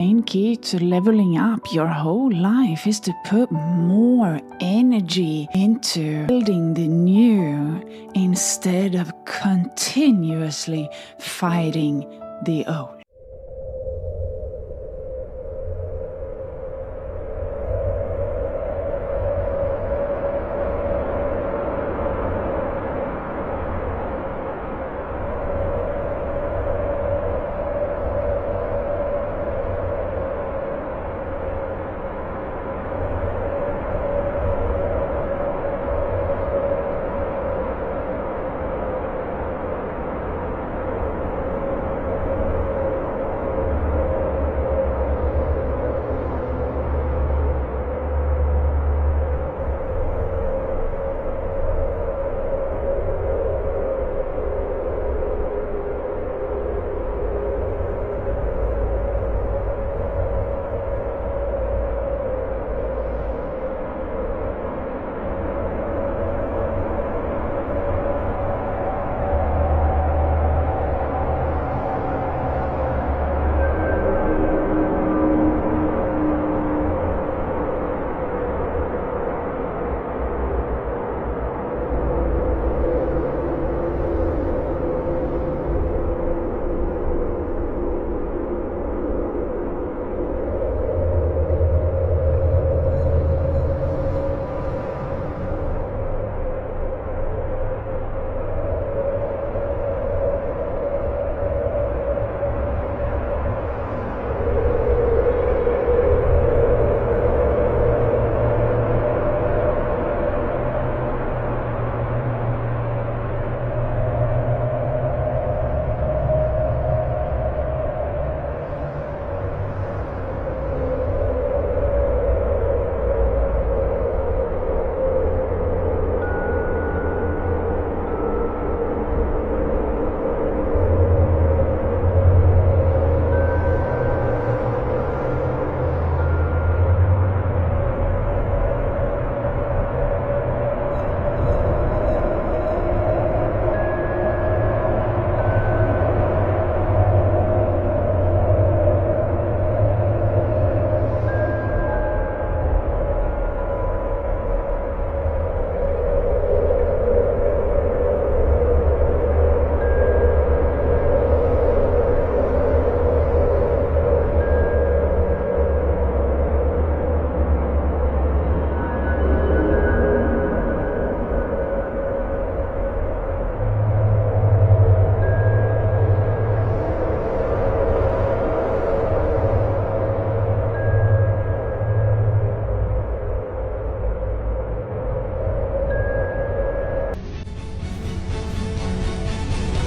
Main key to leveling up your whole life is to put more energy into building the new instead of continuously fighting the old.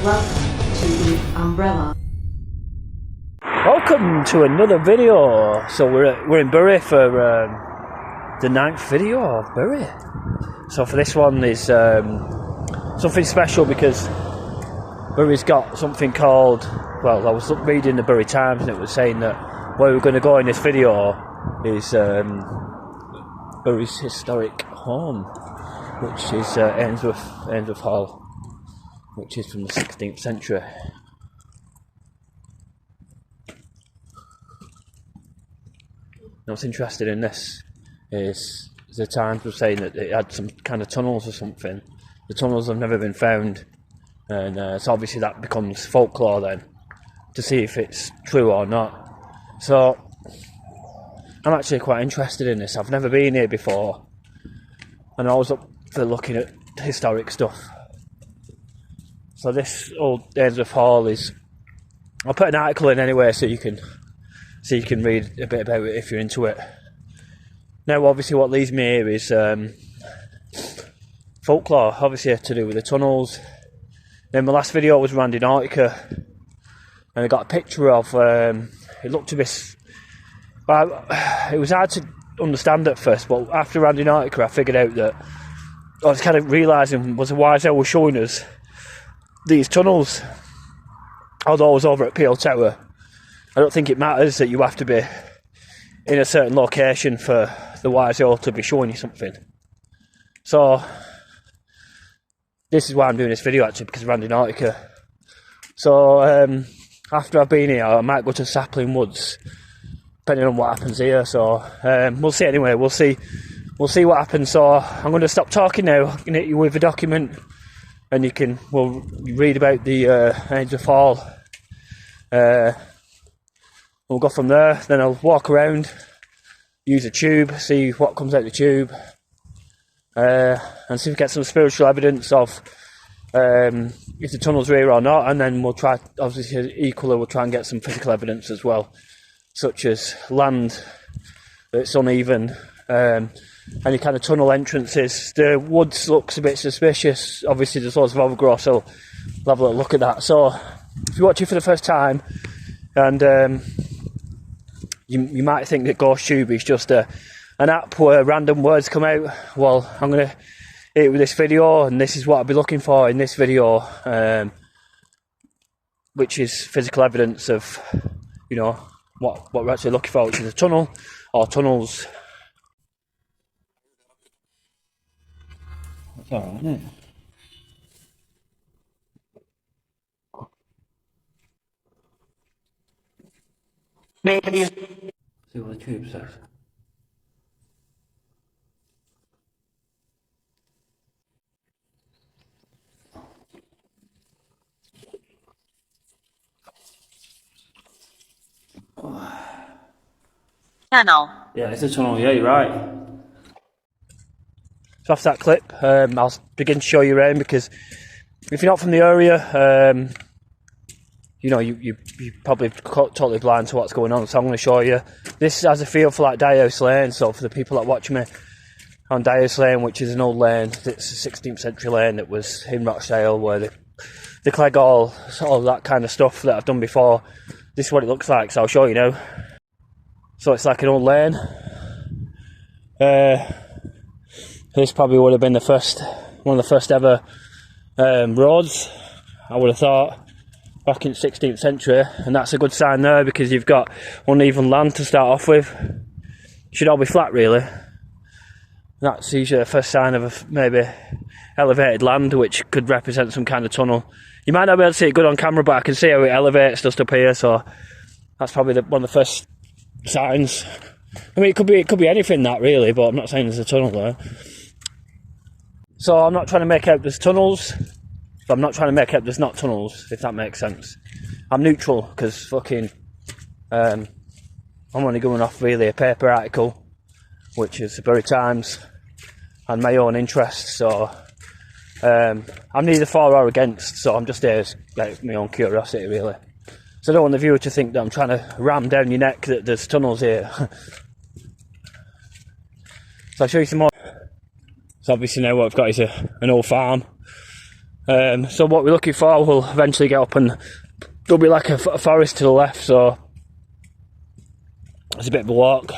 Welcome to the Umbrella. Welcome to another video. So we're in Bury for the 9th video of Bury. So for this one is something special because Bury's got something called, well, I was reading the Bury Times and it was saying that where we're going to go in this video is Bury's historic home, which is Ainsworth Hall, which is from the 16th century. Now what's interesting in this is the Times were saying that it had some kind of tunnels or something. The tunnels have never been found, and so obviously that becomes folklore then, to see if it's true or not. So I'm actually quite interested in this. I've never been here before, and I was up for looking at historic stuff. So this old Ainsworth Hall is, I'll put an article in anyway so you can read a bit about it if you're into it. Now obviously what leads me here is folklore, obviously to do with the tunnels. Then my last video was Randonautica, and I got a picture of, it looked to be, it was hard to understand at first, but after Randonautica I figured out that, I was kind of realising was why they were showing us these tunnels. Although I was over at Peel Tower, I don't think it matters that you have to be in a certain location for the YSO to be showing you something. So this is why I'm doing this video actually, because of depending on what happens here. So we'll see anyway. We'll see what happens. So I'm going to stop talking now. I'm going to hit you with a document, and we'll read about the Ainsworth Fall. We'll go from there. Then I'll walk around, use a tube, see what comes out the tube, and see if we get some spiritual evidence of if the tunnel's real or not. And then we'll try, obviously equally, we'll try and get some physical evidence as well, such as land that's uneven, any kind of tunnel entrances. The woods looks a bit suspicious. Obviously there's lots of overgrowth, so we'll have a little look at that. So if you're watching for the first time, and you might think that GhostTube is just an app where random words come out, well, I'm going to hit it with this video, and this is what I'll be looking for in this video, which is physical evidence of, you know, what we're actually looking for, which is a tunnel or tunnels. That's alright, isn't it? See what the tube says. Tunnel. Yeah, it's a tunnel, yeah, you're right. So after that clip, I'll begin to show you around, because if you're not from the area, you know, you're probably totally blind to what's going on. So I'm going to show you. This has a feel for like Dyehouse Lane, so for the people that watch me on Dyehouse Lane, which is an old lane, it's a 16th century lane that was in Rochdale, where the Clegg all that kind of stuff that I've done before. This is what it looks like, so I'll show you now. So it's like an old lane. This probably would have been one of the first ever roads, I would have thought, back in the 16th century, and that's a good sign there, because you've got uneven land to start off with. It should all be flat, really. That's usually the first sign of maybe elevated land, which could represent some kind of tunnel. You might not be able to see it good on camera, but I can see how it elevates just up here, so that's probably one of the first signs. I mean, it could be anything, that, really, but I'm not saying there's a tunnel there. So I'm not trying to make out there's tunnels, but I'm not trying to make out there's not tunnels, if that makes sense. I'm neutral, because fucking I'm only going off really a paper article, which is the Bury Times, and my own interest. So I'm neither for or against, so I'm just here as like my own curiosity, really. So I don't want the viewer to think that I'm trying to ram down your neck that there's tunnels here. So I'll show you some more. So obviously now what I've got is an old farm. So what we're looking for, we'll eventually get up, and there'll be like a forest to the left, so it's a bit of a walk.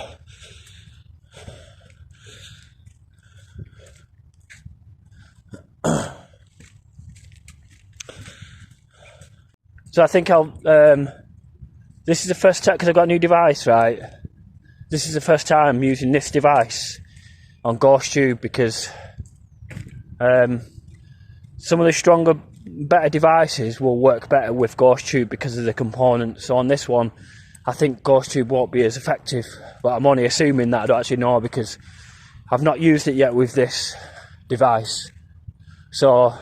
So I think this is the first time, because I've got a new device, right? This is the first time using this device on GhostTube, because some of the stronger, better devices will work better with GhostTube because of the components. So on this one, I think GhostTube won't be as effective, but I'm only assuming that. I don't actually know, because I've not used it yet with this device. So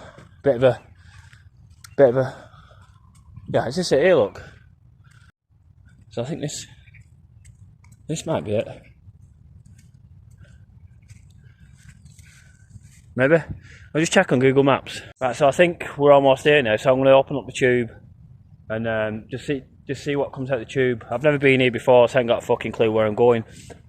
bit of a yeah, is this it here? Look. So I think this might be it. Maybe. I'll just check on Google Maps. Right, so I think we're almost here now, so I'm going to open up the tube and just see what comes out the tube. I've never been here before, so I haven't got a fucking clue where I'm going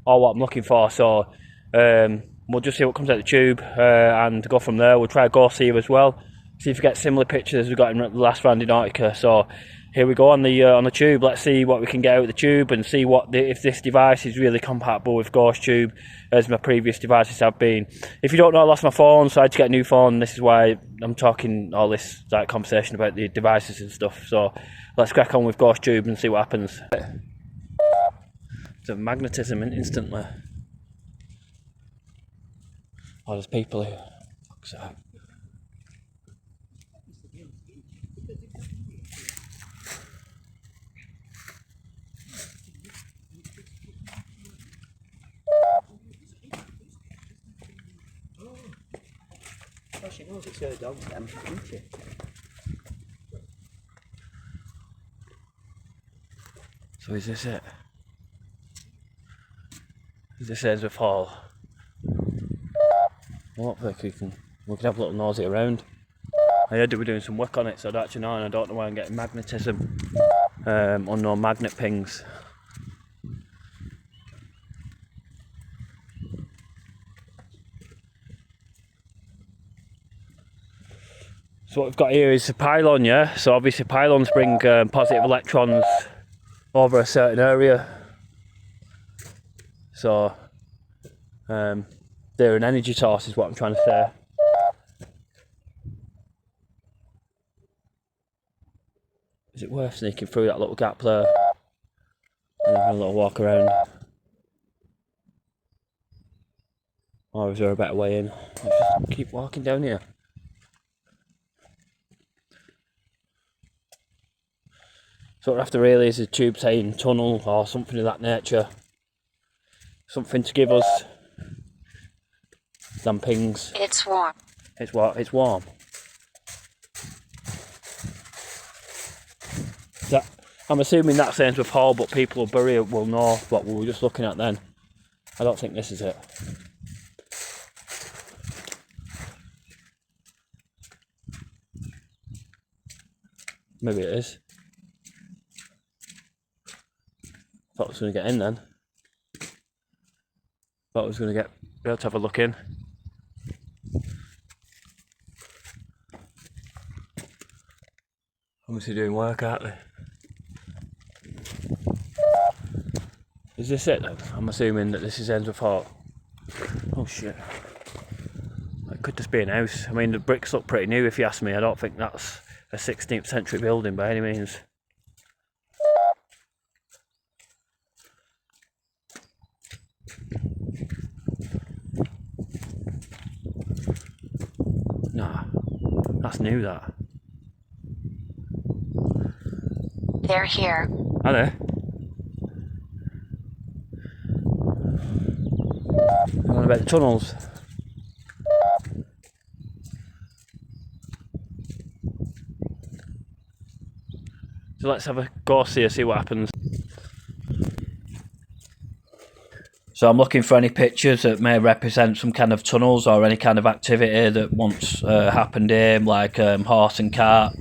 or what I'm looking for, so we'll just see what comes out the tube and go from there. We'll try Go See You as well, see if we get similar pictures as we got in the last Randonautica. So here we go on the tube. Let's see what we can get out of the tube and see if this device is really compatible with GhostTube as my previous devices have been. If you don't know, I lost my phone, so I had to get a new phone. This is why I'm talking all this like conversation about the devices and stuff. So let's crack on with GhostTube and see what happens. It's a magnetism instantly. Oh, there's people here. Fuck's that. Oh, she knows it's her dog then, isn't she? So is this it? Is this Ainsworth Hall? Well, hopefully we can have a little nosy around. I heard they were doing some work on it, so I don't actually know, and I don't know why I'm getting magnetism. Unknown magnet pings. So what we've got here is a pylon, yeah? So obviously pylons bring positive electrons over a certain area. So they're an energy source is what I'm trying to say. Is it worth sneaking through that little gap there? And having a little walk around? Or is there a better way in? Let's just keep walking down here. So what we're after really is a tube saying tunnel or something of that nature. Something to give us them pings. It's warm. It's what? It's warm. I'm assuming that's Ainsworth Hall, but people who bury it will know what we were just looking at then. I don't think this is it. Maybe it is. Thought I was going to get in then. Thought I was going to be able to have a look in. Obviously doing work, aren't they? Is this it then? I'm assuming that this is Ainsworth Hall. Oh shit. It could just be an house. I mean, the bricks look pretty new if you ask me. I don't think that's a 16th century building by any means. Nah, that's new that. They're here. Are they? What about the tunnels? So let's have a go here, see what happens. So I'm looking for any pictures that may represent some kind of tunnels or any kind of activity that once happened here, like horse and cart.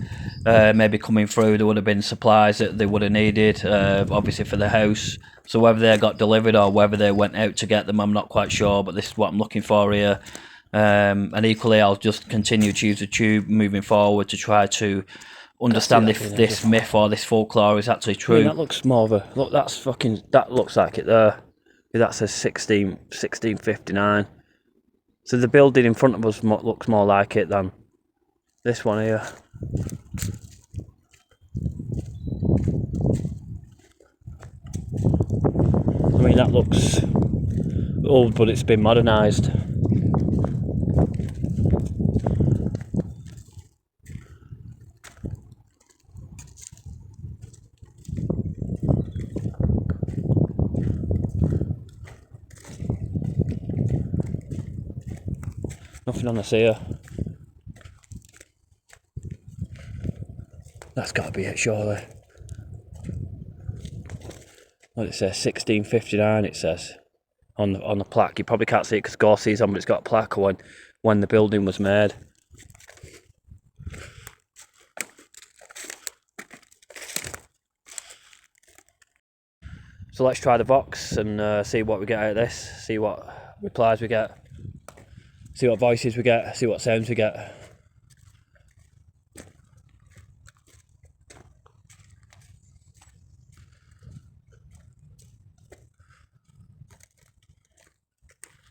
Maybe coming through, there would have been supplies that they would have needed, obviously for the house. So whether they got delivered or whether they went out to get them, I'm not quite sure, but this is what I'm looking for here. And equally, I'll just continue to use the tube moving forward to try to understand if this myth or this folklore is actually true. I mean, that looks more of a... Look, that looks like it there. That says 1659. So the building in front of us looks more like it than this one here. I mean, that looks old, but it's been modernised. Nothing on this here. That's got to be it, surely. What it says, 1659. It says on the plaque. You probably can't see it because Gorsea's on, but it's got a plaque when the building was made. So let's try the box and see what we get out of this. See what replies we get. See what voices we get. See what sounds we get.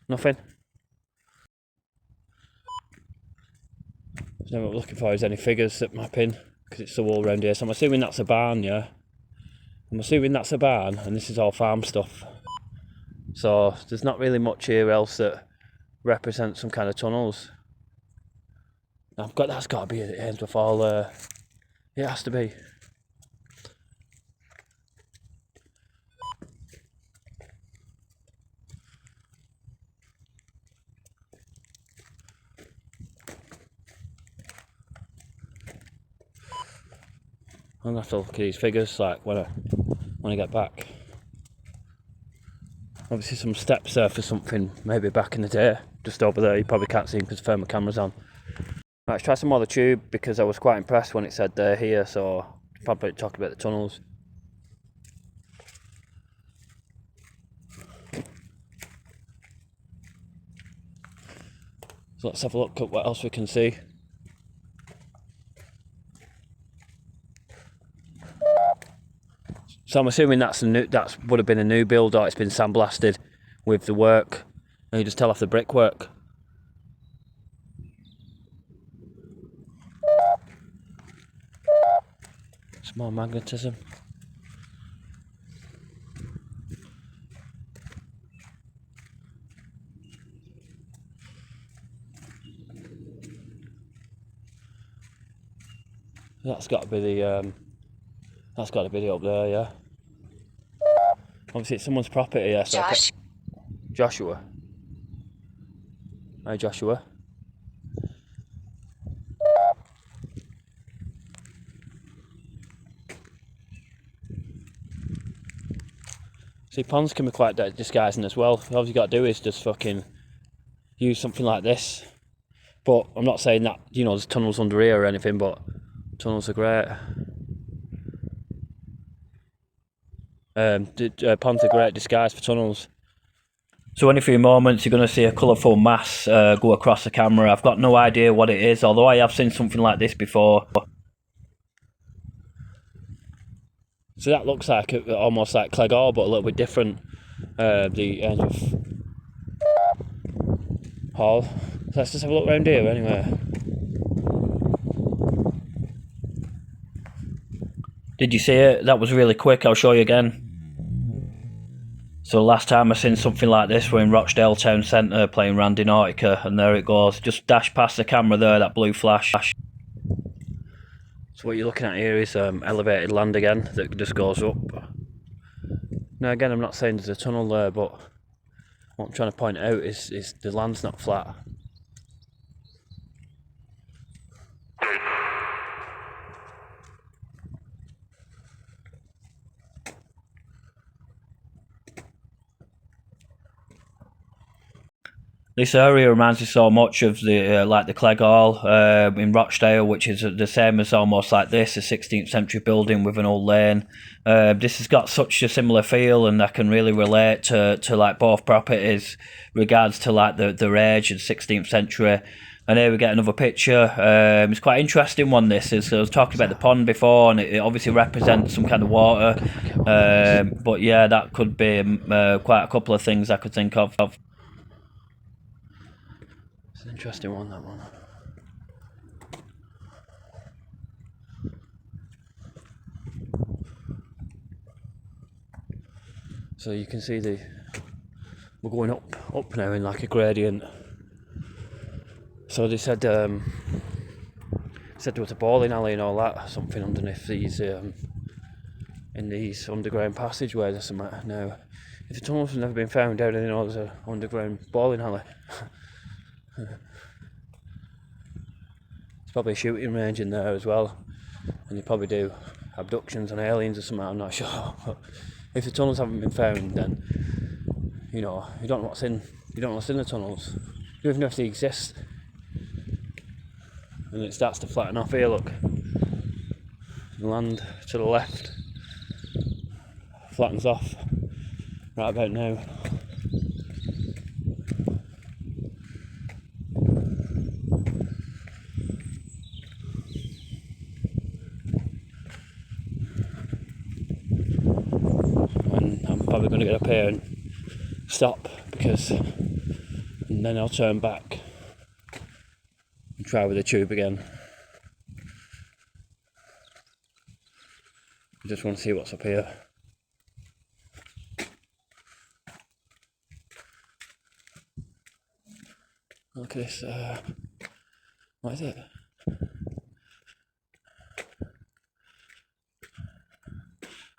Nothing. So what we're looking for is any figures that map in, because it's so all around here. So I'm assuming that's a barn, yeah? I'm assuming that's a barn, and this is all farm stuff. So there's not really much here else that represents some kind of tunnels. That's got to be at Ainsworth Hall. It has to be. I'm gonna have to look at these figures like when I get back. Obviously some steps there for something maybe back in the day. Just over there, you probably can't see them because the camera's on. Right, let's try some more of the tube because I was quite impressed when it said they're here, so probably talk about the tunnels. So let's have a look at what else we can see. So I'm assuming that would have been a new build, or it's been sandblasted with the work. And you just tell off the brickwork. Some more magnetism. That's got to be the up there, yeah. Obviously it's someone's property, yeah. So Joshua. Hi, Joshua. See, ponds can be quite disguising as well. All you got to do is just fucking use something like this. But I'm not saying that, you know, there's tunnels under here or anything, but tunnels are great. Ponds are great disguise for tunnels. So in a few moments you're going to see a colourful mass go across the camera. I've got no idea what it is, although I have seen something like this before. So that looks like almost like Clegg-Hall, but a little bit different. The Ainsworth Hall. So let's just have a look around here anyway. Did you see it? That was really quick. I'll show you again. So last time I seen something like this, we're in Rochdale Town Centre playing Randonautica, and there it goes. Just dash past the camera there, that blue flash. So what you're looking at here is elevated land again that just goes up. Now again, I'm not saying there's a tunnel there, but what I'm trying to point out is the land's not flat. This area reminds me so much of the like the Clegg-Hall in Rochdale, which is the same as almost like this, a 16th century building with an old lane. This has got such a similar feel, and I can really relate to like both properties regards to like their age and 16th century. And here we get another picture. It's quite an interesting one. This is, I was talking about the pond before, and it obviously represents some kind of water. But yeah, that could be quite a couple of things I could think of. It's an interesting one, that one. So you can see we're going up now in like a gradient. So they said there was a bowling alley and all that, something underneath these in these underground passageways or something. Now, if the tunnels have never been found, how do they know there's an underground bowling alley? There's probably a shooting range in there as well, and they probably do abductions on aliens or something, I'm not sure. But if the tunnels haven't been found, then you know, you don't know what's in the tunnels. You don't even know if they exist. And it starts to flatten off here, look. The land to the left flattens off right about now. And I'm probably going to get up here and stop, and then I'll turn back and try with the tube again. I just want to see what's up here. Look at this, what is it?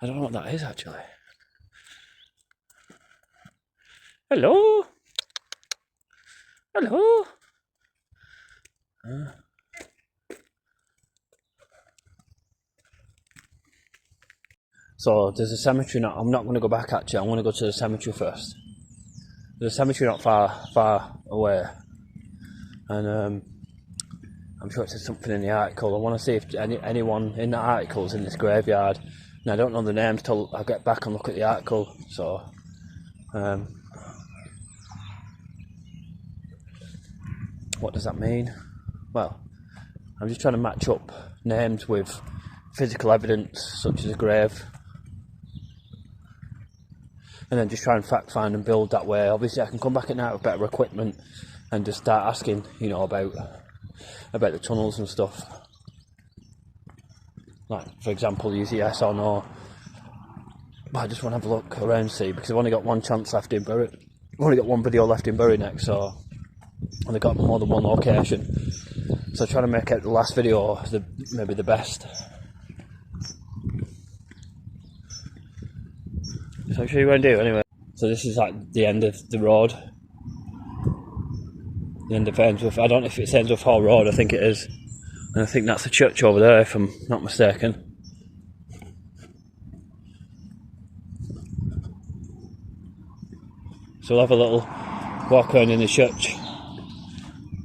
I don't know what that is actually. Hello? Hello? So there's a cemetery. I'm not going to go back actually. I'm going to go to the cemetery first. There's a cemetery not far away, and I'm sure it says something in the article. I want to see if anyone in that article is in this graveyard. And I don't know the names till I get back and look at the article. So, what does that mean? Well, I'm just trying to match up names with physical evidence, such as a grave. And then just try and fact find and build that way. Obviously, I can come back at night with better equipment and just start asking, you know, about the tunnels and stuff. Like, for example, use the yes or no. But I just want to have a look around and see, because I've only got one chance left in Bury. I've only got one video left in Bury next, so I've only got more than one location. So trying to make out the last video maybe the best. So I'm sure you won't do anyway. So this is like the end of the road. The end of Ainsworth. I don't know if it's Ainsworth Hall Road, I think it is. And I think that's the church over there, if I'm not mistaken. So we'll have a little walk around in the church.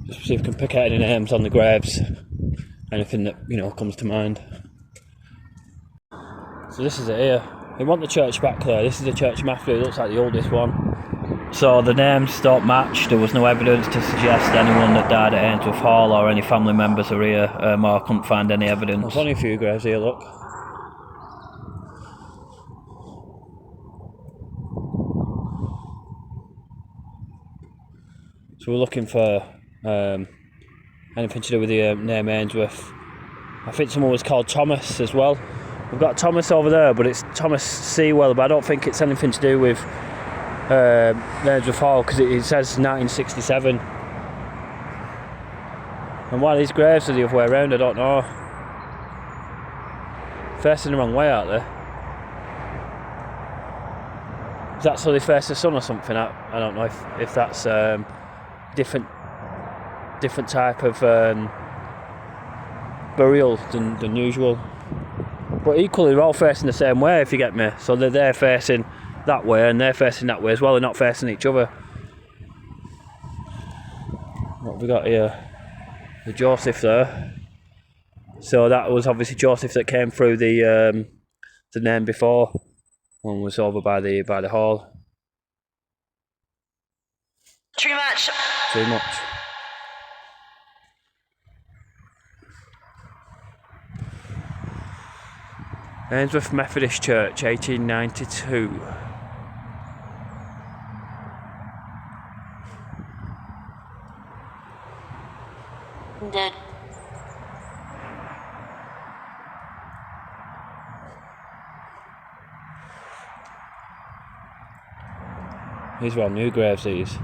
Just see if we can pick out any names on the graves. Anything that, you know, comes to mind. So this is it here. We want the church back there. This is the church mafia. It looks like the oldest one. So the names don't match. There was no evidence to suggest anyone that died at Ainsworth Hall or any family members are here. I couldn't find any evidence. There's only a few graves here, look. So we're looking for anything to do with the name Ainsworth. I think someone was called Thomas as well. We've got Thomas over there, but it's Thomas Sewell, but I don't think it's anything to do with Ainsworth Hall, because it says 1967. And why these graves are the other way around, I don't know. Facing the wrong way, aren't they? Is that so they face the sun or something? I don't know if that's different type of burial than usual. But equally, they're all facing the same way, if you get me. So they're facing that way and they're facing that way as well. They're not facing each other. What have we got here? The Joseph there. So that was obviously Joseph that came through the name before. One was over by the hall. Too much. Too much. Ainsworth Methodist Church, 1892. Dead. These are all new graves, these.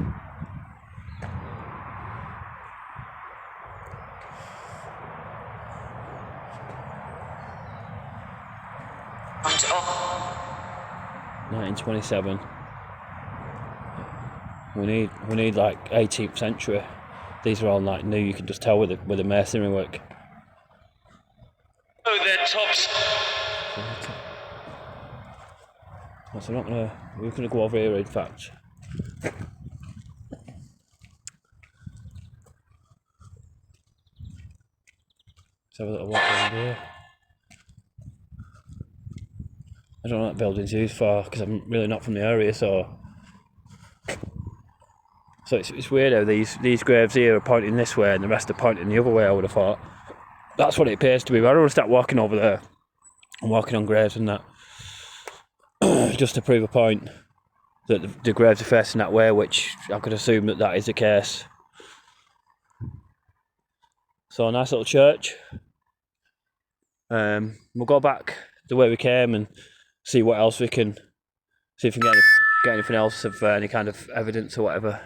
Oh. 1927. We need like 18th century. These are all like new. You can just tell with the masonry work. Oh, they're tops. So we're gonna go over here. In fact, let's have a little walk around here. I don't know what that building's used for, because I'm really not from the area, so it's weird how these graves here are pointing this way and the rest are pointing the other way, I would have thought. That's what it appears to be, but I don't want to start walking over there and walking on graves and that. Just to prove a point that the graves are facing that way, which I could assume that is the case. So a nice little church. We'll go back the way we came and see what else we can, see if we can get anything else of any kind of evidence or whatever.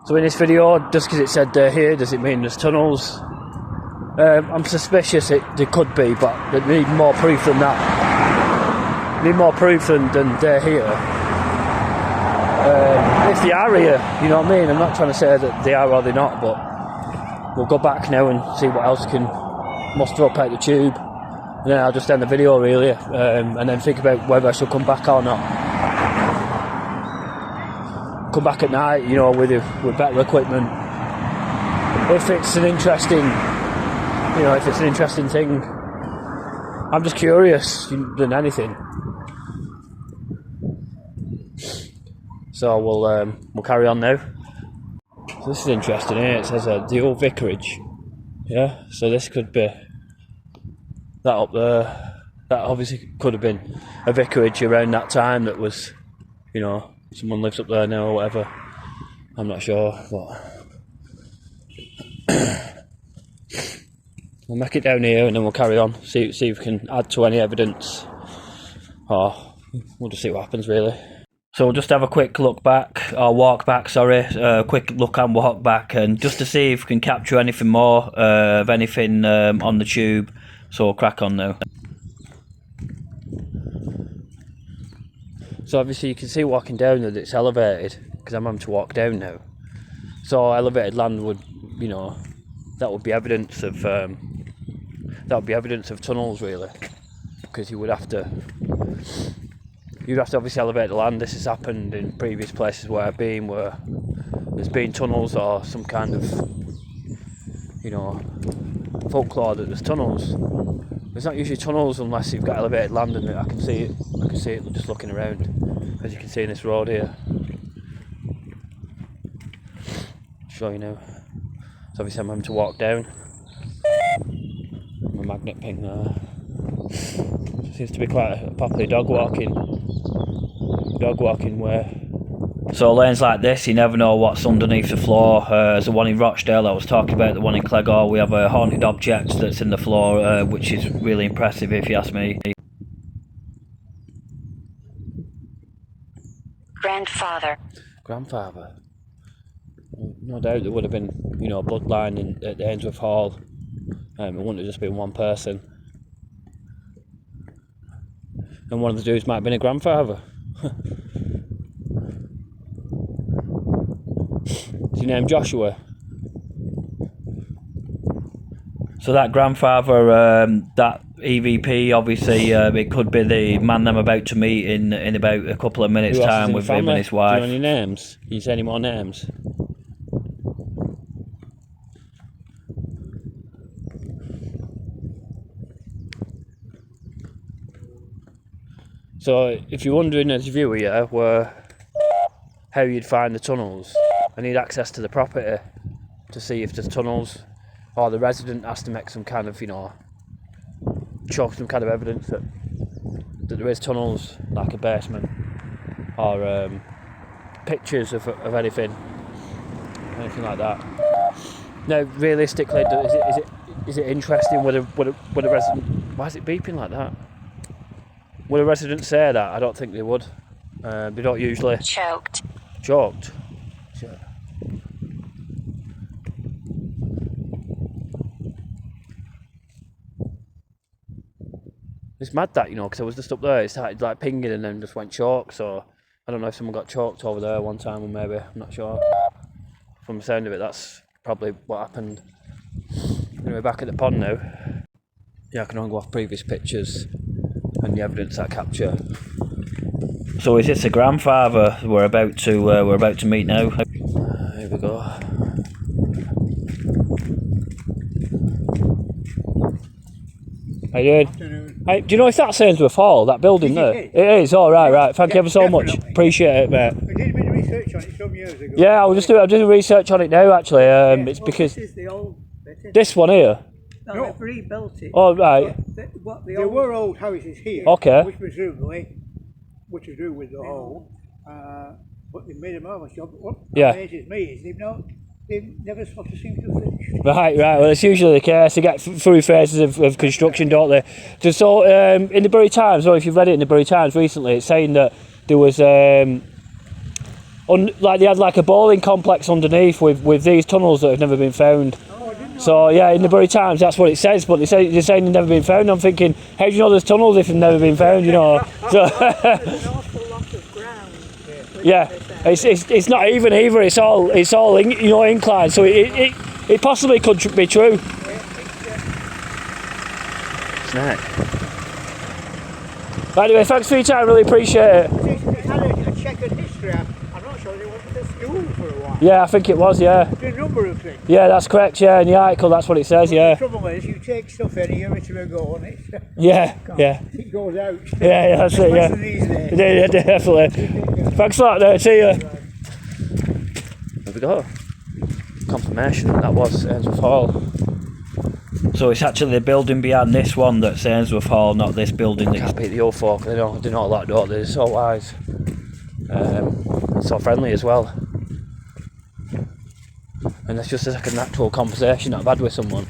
So in this video, just because it said here, does it mean there's tunnels? I'm suspicious there could be, but they need more proof than that. Need more proof than they're here. If they are here, you know what I mean? I'm not trying to say that they are or they're not, but we'll go back now and see what else can muster up out the tube. And then I'll just end the video really, and then think about whether I should come back or not. Come back at night, you know, with better equipment. If it's an interesting, thing. I'm just curious than anything. So we'll carry on now. So this is interesting, eh? It says the old vicarage. Yeah, so this could be that up there. That obviously could have been a vicarage around that time. That was, you know, someone lives up there now or whatever. I'm not sure, but we'll make it down here and then we'll carry on. See if we can add to any evidence, or we'll just see what happens really. So we'll just have a quick look back, or walk back, sorry, quick look and walk back, and just to see if we can capture anything more of anything on the tube. So we'll crack on now. So obviously you can see walking down that it's elevated, because I'm having to walk down now. So elevated land would, you know, that would be evidence of tunnels really, because you'd have to obviously elevate the land. This has happened in previous places where I've been, where there's been tunnels or some kind of, you know, folklore that there's tunnels. There's not usually tunnels unless you've got elevated land, and I can see it just looking around, as you can see in this road here. Show you now. So obviously I'm having to walk down. My magnet ping there. Seems to be quite a popular dog walking way. So lanes like this, you never know what's underneath the floor. There's the one in Rochdale I was talking about, the one in Clegor. We have a haunted object that's in the floor, which is really impressive if you ask me. Grandfather. No doubt there would have been, you know, a bloodline at the Ainsworth Hall. It wouldn't have just been one person. And one of the dudes might have been a grandfather. Is your name Joshua? So that grandfather, that EVP, obviously, it could be the man I'm about to meet in about a couple of minutes' time with him and his wife. Do you know any names? Can you say any more names? So if you're wondering as a viewer here how you'd find the tunnels, I need access to the property to see if there's tunnels, or the resident has to make some kind of, you know, show some kind of evidence that there is tunnels, like a basement, or pictures of anything like that. Now, realistically, is it interesting? Would a resident? Why is it beeping like that? Would a resident say that? I don't think they would. They don't usually. Choked. Choked? Sure. It's mad that, you know, because I was just up there, it started like pinging and then just went choked, so I don't know if someone got choked over there one time or maybe, I'm not sure. From the sound of it, that's probably what happened. Anyway, back at the pond now. Yeah, I can only go off previous pictures and the evidence I capture. So is this a grandfather we're about to meet now? Here we go. How you doing? Hey, do you know if that's Ainsworth Hall, that building there? It is. All right. Thank you ever so much. Appreciate it, mate. We did a bit of research on it some years ago. Yeah, I'm doing research on it now. Actually, it's because this is the old bit. This one here. No, they've rebuilt it. Oh right. There were old houses here. Okay. Which presumably, what to do with the hole, but they made them over. So what amazes me is they've never sort of seemed to finish. Right. Well, it's usually the case. They get through phases of construction, don't they? So, in the Bury Times, or if you've read it in the Bury Times recently, it's saying that there was they had like a bowling complex underneath with these tunnels that have never been found. So yeah, in the Bury Times, that's what it says. But they're saying they've never been found. I'm thinking, how do you know there's tunnels if they've never been found? You know. So, There's an awful lot of ground. yeah, it's not even either. It's all inclined. So it possibly could be true. Yeah, Snack. But anyway, thanks for your time, really appreciate it. They had a checkered history. I'm not sure they went to school for a while. Yeah, I think it was, yeah. The number of things. Yeah, that's correct, yeah, in the article that's what it says, yeah. The trouble is, you take stuff in here, it's going to go on it. Yeah, yeah. It goes out. Yeah, that's it, yeah. Especially these days. Yeah, definitely. Thanks a lot, there, see you. There we go. Confirmation that was Ainsworth Hall. So it's actually the building behind this one that's Ainsworth Hall, not this building. Can't beat the old folk, they know a lot, don't they? They're so wise. So friendly as well. And it's just like a natural conversation that I've had with someone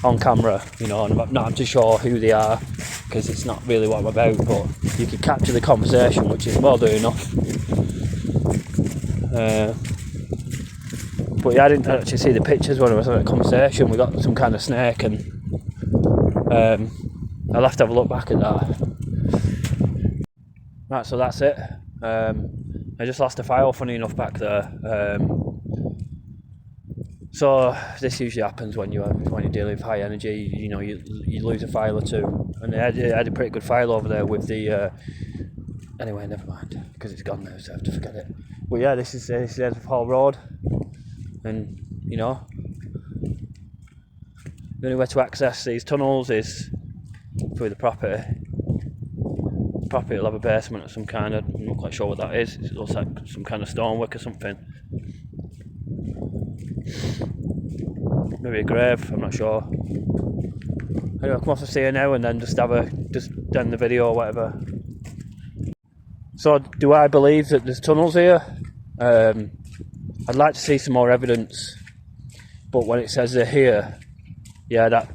on camera, you know, and I'm not too sure who they are because it's not really what I'm about, but you can capture the conversation, which is more than enough. But yeah, I didn't actually see the pictures when I was having a conversation. We got some kind of snake, and I'll have to have a look back at that. Right, so that's it. I just lost a file, funny enough, back there. So this usually happens when you're dealing with high energy. You know, you lose a file or two, and I had a pretty good file over there with the. Anyway, never mind, because it's gone now, so I have to forget it. But yeah, this is Ainsworth Hall Road, and you know, the only way to access these tunnels is through the property. The property will have a basement of some kind. I'm not quite sure what that is. It looks like some kind of stonework or something. Maybe a grave, I'm not sure. Anyway, I'll come off and see you now and then just end the video or whatever. So, do I believe that there's tunnels here? I'd like to see some more evidence, but when it says they're here, yeah, that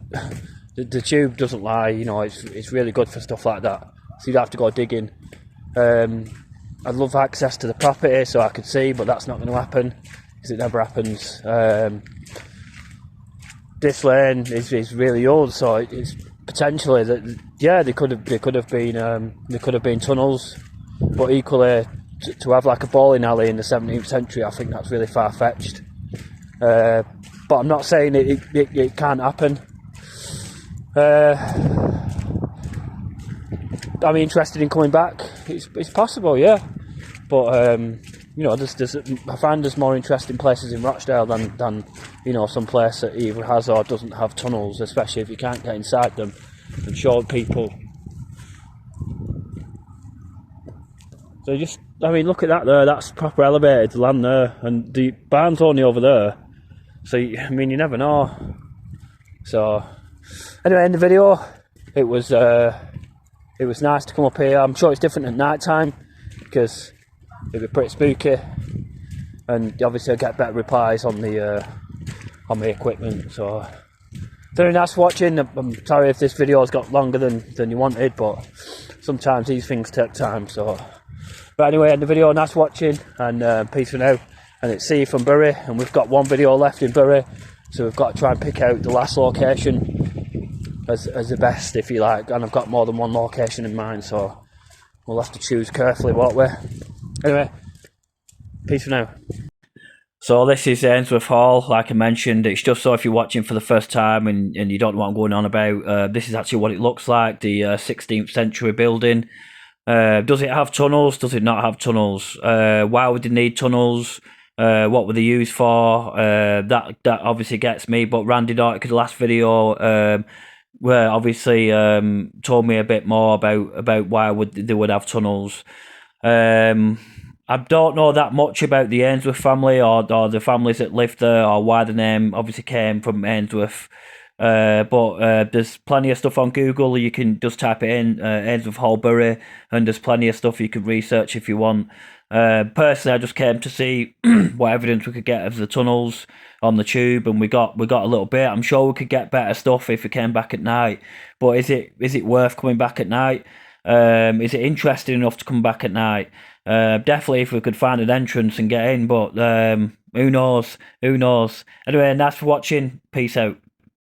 the tube doesn't lie. You know, it's really good for stuff like that. So you don't have to go digging. I'd love access to the property so I could see, but that's not going to happen because it never happens. This lane is really old, so it's potentially that, yeah, they could have been tunnels, but equally to have like a bowling alley in the 17th century, I think that's really far fetched. But I'm not saying it can't happen. I'm interested in coming back. It's possible, yeah, but you know, I find there's more interesting places in Rochdale than you know, some place that either has or doesn't have tunnels, especially if you can't get inside them and show people. So I mean, look at that there. That's proper elevated land there, and the barn's only over there. So I mean, you never know. So anyway, in the video, it was nice to come up here. I'm sure it's different at night time because it'd be pretty spooky, and obviously I get better replies on the equipment. So very nice watching. I'm sorry if this video has got longer than you wanted, but sometimes these things take time. So, but anyway, in the video, nice watching, and peace for now. And it's see you from Bury, and we've got one video left in Bury, so we've got to try and pick out the last location as the best, if you like. And I've got more than one location in mind, so we'll have to choose carefully, won't we? Anyway, peace for now. So this is Ainsworth Hall, like I mentioned. It's just so if you're watching for the first time and you don't know what I'm going on about, this is actually what it looks like, the 16th century building. Does it have tunnels? Does it not have tunnels? Why would they need tunnels? What were they used for? That obviously gets me, but Randonautica, the last video, where obviously told me a bit more about why they would have tunnels. I don't know that much about the Ainsworth family or the families that lived there, or why the name obviously came from Ainsworth. But there's plenty of stuff on Google. You can just type it in, Ainsworth Hall Bury, and there's plenty of stuff you can research if you want. Personally, I just came to see what evidence we could get of the tunnels on the tube, and we got a little bit. I'm sure we could get better stuff if we came back at night. But is it worth coming back at night? Is it interesting enough to come back at night? Definitely if we could find an entrance and get in, but who knows? Anyway, nice for watching. Peace out.